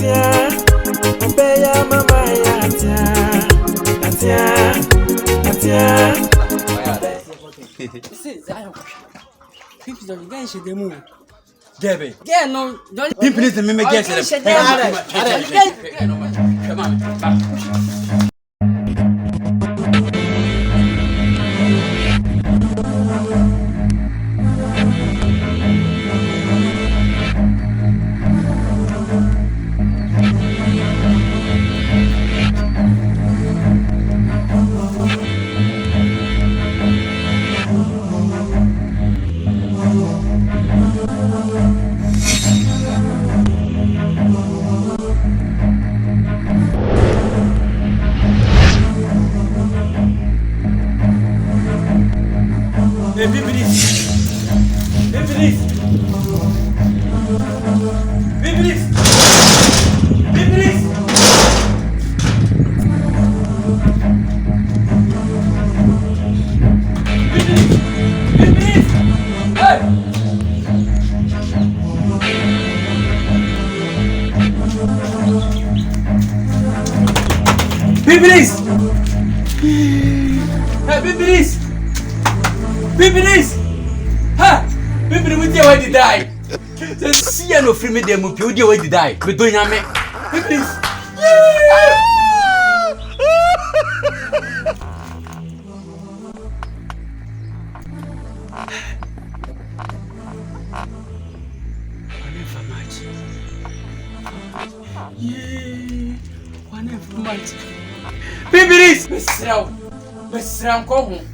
atia, obeya mama ya atia. See, Zion. People don't get shit. They move. Gebe. Yeah, no. Pinpinis me get Come on. Hey, Pinpinis. Pinpinis. Pinpinis. Pinpinis. Pinpinis. Hey. Pinpinis. Hey, Pinpinis. Pinpinis! Ha! Pinpinis, we did why did die? See no free me them up, you did why did die? But don't you me? Pinpinis! One much. Pinpinis! Mesram, come home.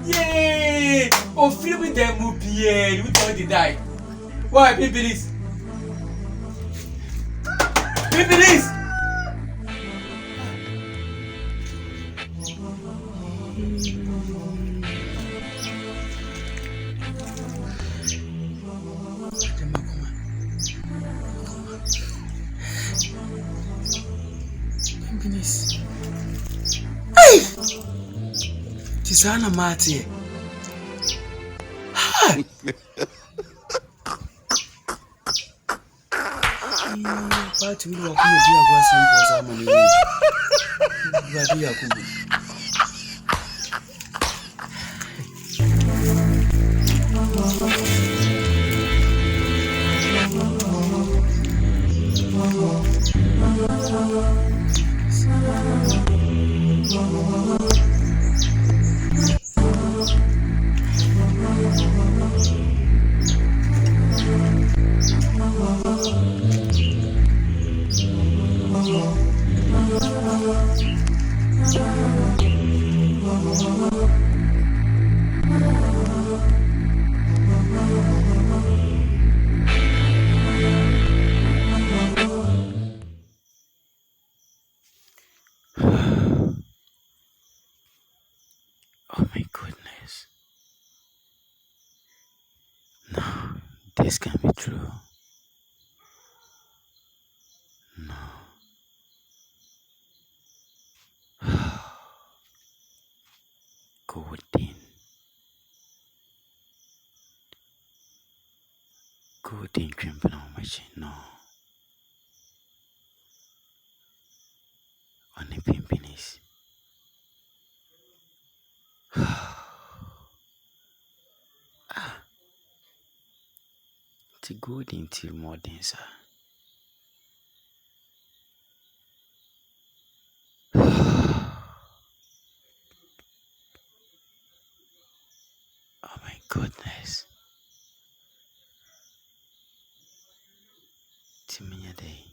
Yay! Oh, feel with them up here. We thought they died. Why, Pinpinis? Pinpinis! Pinpinis. Hey! Tisana mati. Ha! Pati ule wakumedia kwa sampo za mani. Badia kubu. Oh my goodness. No, this can't be true. No. Golden. Golden crimping on my chin. No. On the Pinpinis. It's good into more denser. Oh my goodness. It's a day.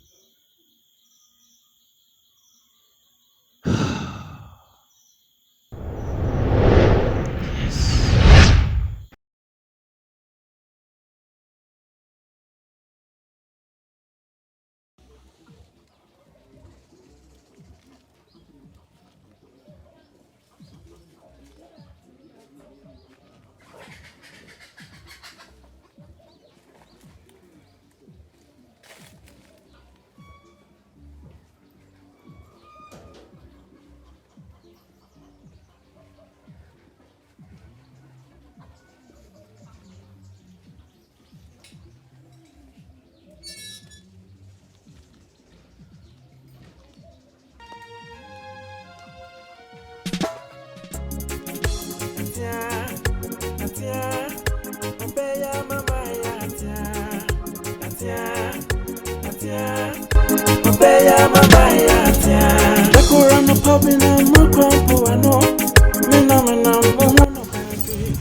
Kurana popping and more crumple, I know. Mina, one of my feet.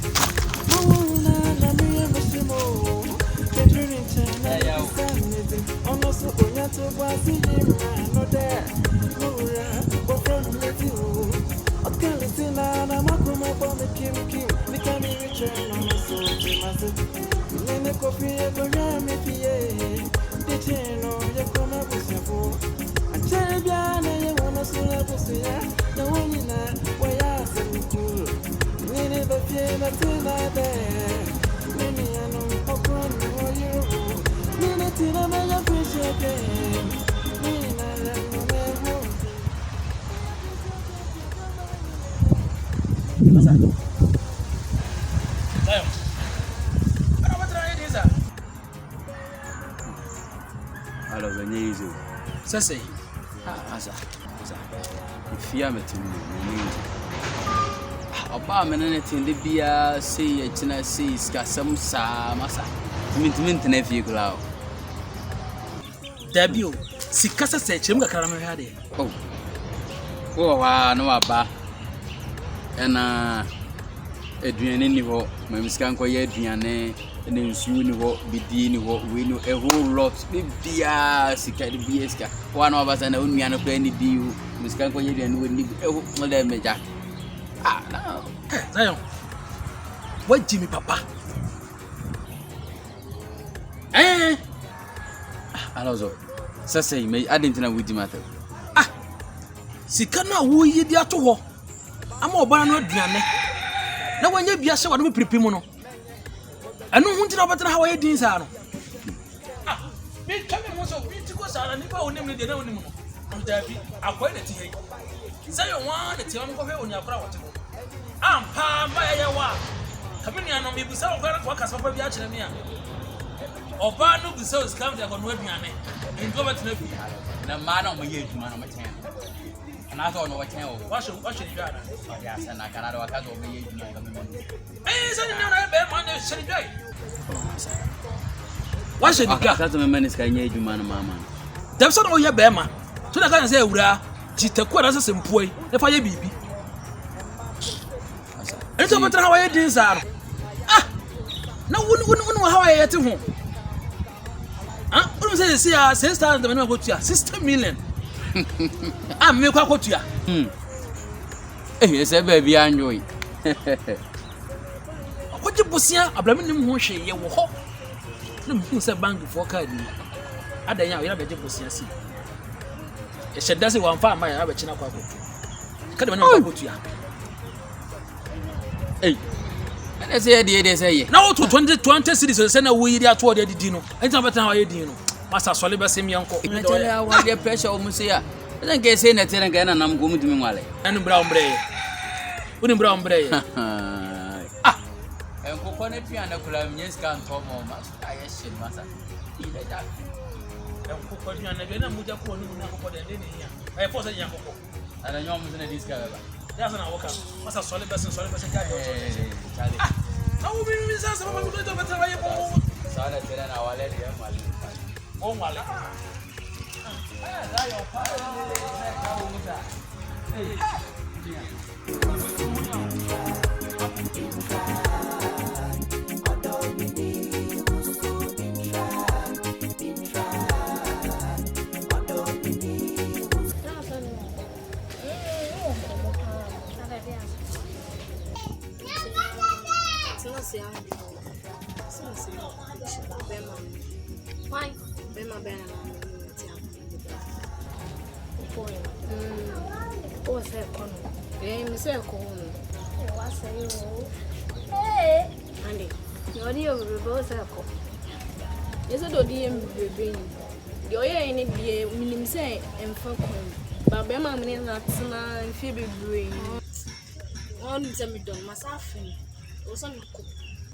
Sese. Asa. If you are meeting me, Oba menene tinde bia sei ya china sei skasam sa masa. Mint na fi kula. Dabio, sikasa se chim ga karama hade. Oh. Wo wa no aba. Ena aduane ni ho, mamsika nko ye aduane, ene nsu ni ho, bidi ni ho, we no a whole lot bia sika di bia sika. Wa no aba sana onua no kwa ni di, mamsika nko ye aduane we ni mo da meja. Ah, no. Zion. What Jimmy Papa? Eh? Alonso. Sasa me adentina wudi matter. Ah. Sika na wo yi di ato ho. Ama obara no aduane. Na wanya bia hye wade me prepim no. Anu hu ntina obetena ha wo ye din sa no. Ah. Me twame mo so bi ti ko sa na ni ba onim ne de na onim no. Ndabi akwai na ti hei. Zion wa na ti am ko hwe oni akora wote. Ampa ma ya wa. Kamini ano me bisa kwa kasa papa bi a kire me a. Oba no bisa o scam de akono aduane. Ndo betina bi. Na ma na mo ye adwuma no meten. Na so no wachen o. Wa hwe ni gana. Ya sa na kana do wakazo mo ye adwuma ga me mo. Sa ni na be ma na hwe ni dai. Wa hwe ni ga. Kazo me manis ka nye adwuma no mama. Dem so no ye be ma. So na kan say ewura. Titaku na se mpuoi. Na fa ye bibi. Ento betra ha wa ye din sa. Ah. Na wunu ha wa ye te ho. Ah, what say see 6,000 the minimum go to 60 million. Ah, me kwa go to Eh, say baby anjoy. What you bosia ablami nim ho hwe ye wo ho. Na me say bank for card ni. Adanya we na be bosia si. E sheda se wan fa ma ya be china kwa go. Kada me na go to ya. Eh. And say dey say now to 20 cities say na we dey ato dey didi no enti na betan wa ye din no masa sole be sem yanko na tell ya wa dey pressure o mu say ya na nke say na tell na nam go mu dimi nwale anu bra ombre uni bra ombre ah enko ko na pia na kula mnyes kan to mo ma aye shin masa ile da enko ko pia na be na muja ko ni na ko de ni ya force yanko ko ana nyom mu na diska ba ya sana woka masa sole be ja chale na wo mi sa sa mama ko to betan wa ye ko sana tena na wale ya mali o male da yo pa ni ka wo muta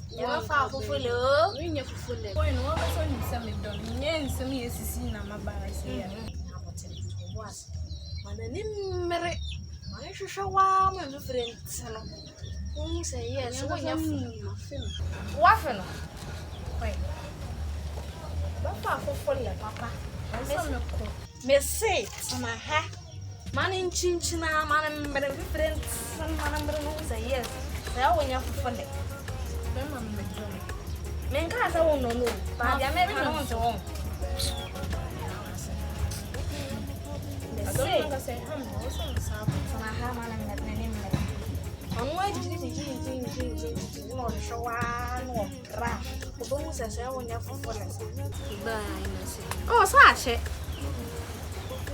Ya fa fufule winye fufule ko eno wa so ni sami don nye nsami esisi na mabara isi ya abote boas mana ni mere mana shusha wa me different no say yes wo nya wa fe no wait ba fa fufule papa me say sama ha Man in Chinchina, man, and different, some man, and say yes. Say, I want you for funny. Men can't I won't know, but I may not want to own. I say, I have man and name. On why did you know the show? No, crash. The bones as I want you for funny. Oh, Sash.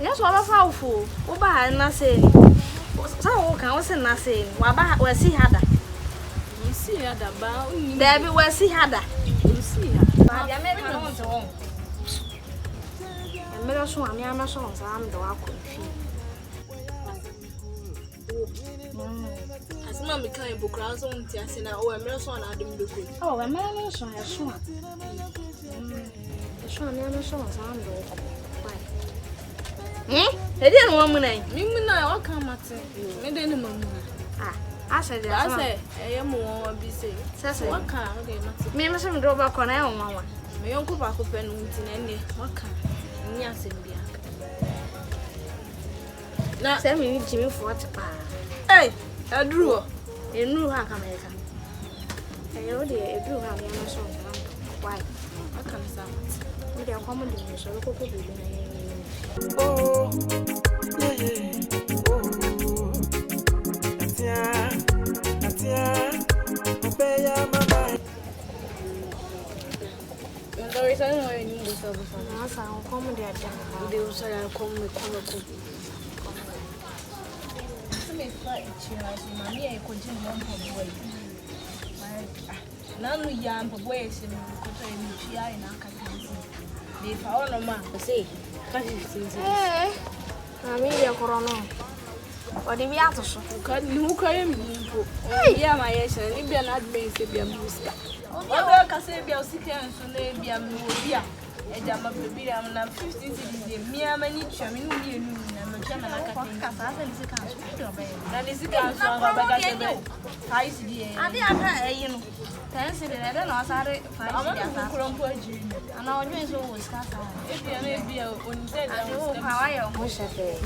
Yes, what a powerful. What by nothing? So, can was nothing. What was he had? You see, had a bow. There was he had. You see, I am not to own. And Miller Swan, I am a song, I'm the walk. As Mammy came book, I was on Tiasina, or a Miller Swan, I didn't do good. Oh, a man, so I swan. The swan, I am a song, I'm the walk. They didn't want me. Me, I come at you. Me didn't know. I said, I am more busy. Says what car? Me, must have drove back on our mamma. My uncle back up and went in any what car? Yes, now, send me Jimmy for what? Hey, I drew. You knew how come I come. I already drew how you know so. Why? I can't sound. We are common in your so could be. Oh, yeah. Oh, Atia, obey your mama. There is only one need to I found comedy at Jam. They will say I come with comical. Some may fight you as Mammy, I continue one for way. None of yam for ways in the country in Academy. If I want a man to say, eh, I mean, you're corona. What do we have to show? Who can you? Yeah, my yes, and if you're not being to be a booster. Oh, I say, be a sick and so they be a movie. A jam of the beer, I'm not 50 cities, me, I'm a niche, I mean, you know, I'm a German. I that is the council of I see, I didn't you know. Fancy that I don't know how to find and our dreams always cut out. If you may be a unsaid, how I almost have it.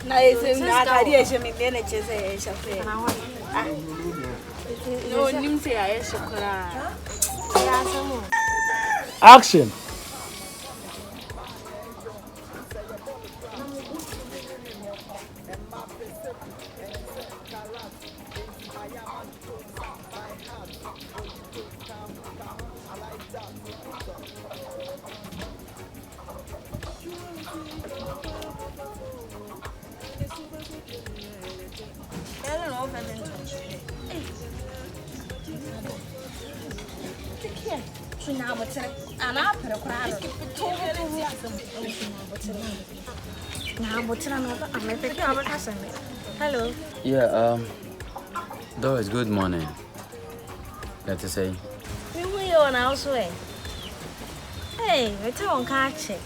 Now, it's not idea, she may manage a chafe. No, you say I shall cry. Action. Hello. Yeah, Doris, good morning. Got to say. We will on our way. Hey, we don't catch it.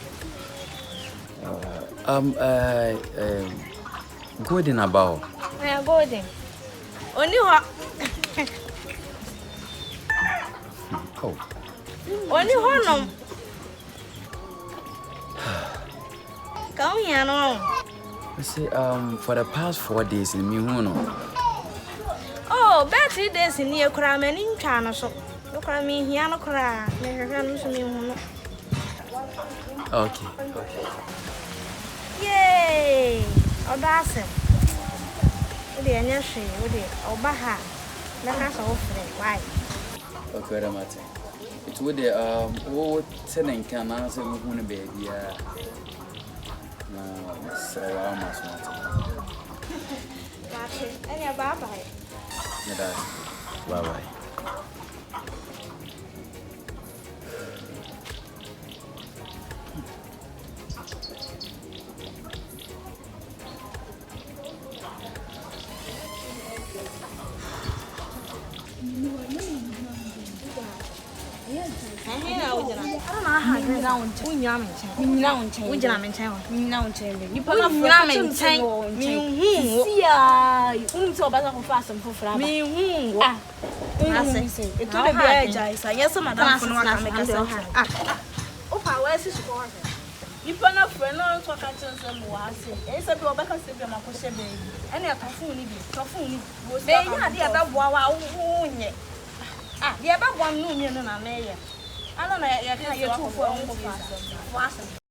Good in about. I am going. Only what? Oh. Only one. Come here, no. I say, for the past 4 days in Mihuno. Oh, better days in near Cramen in China. So, look at me here, no cry. Okay. Yay! Oh, that's it. The energy, with it, or Baha. Let us offer it. Why? Okay, Matter. It's with the old tenant can answer me, baby. Yeah. No, so I must not. That's it. And your bye-bye. Bye-bye. nipa na friend no to ka chen se mo wa se e se bi obeka se bi ma ko hye baby ene ya tofun ni bi wo se ya de ebe boa wa wo nye de ebe boa no mi no na me ye ana na ya ka ye tu fo on ko fa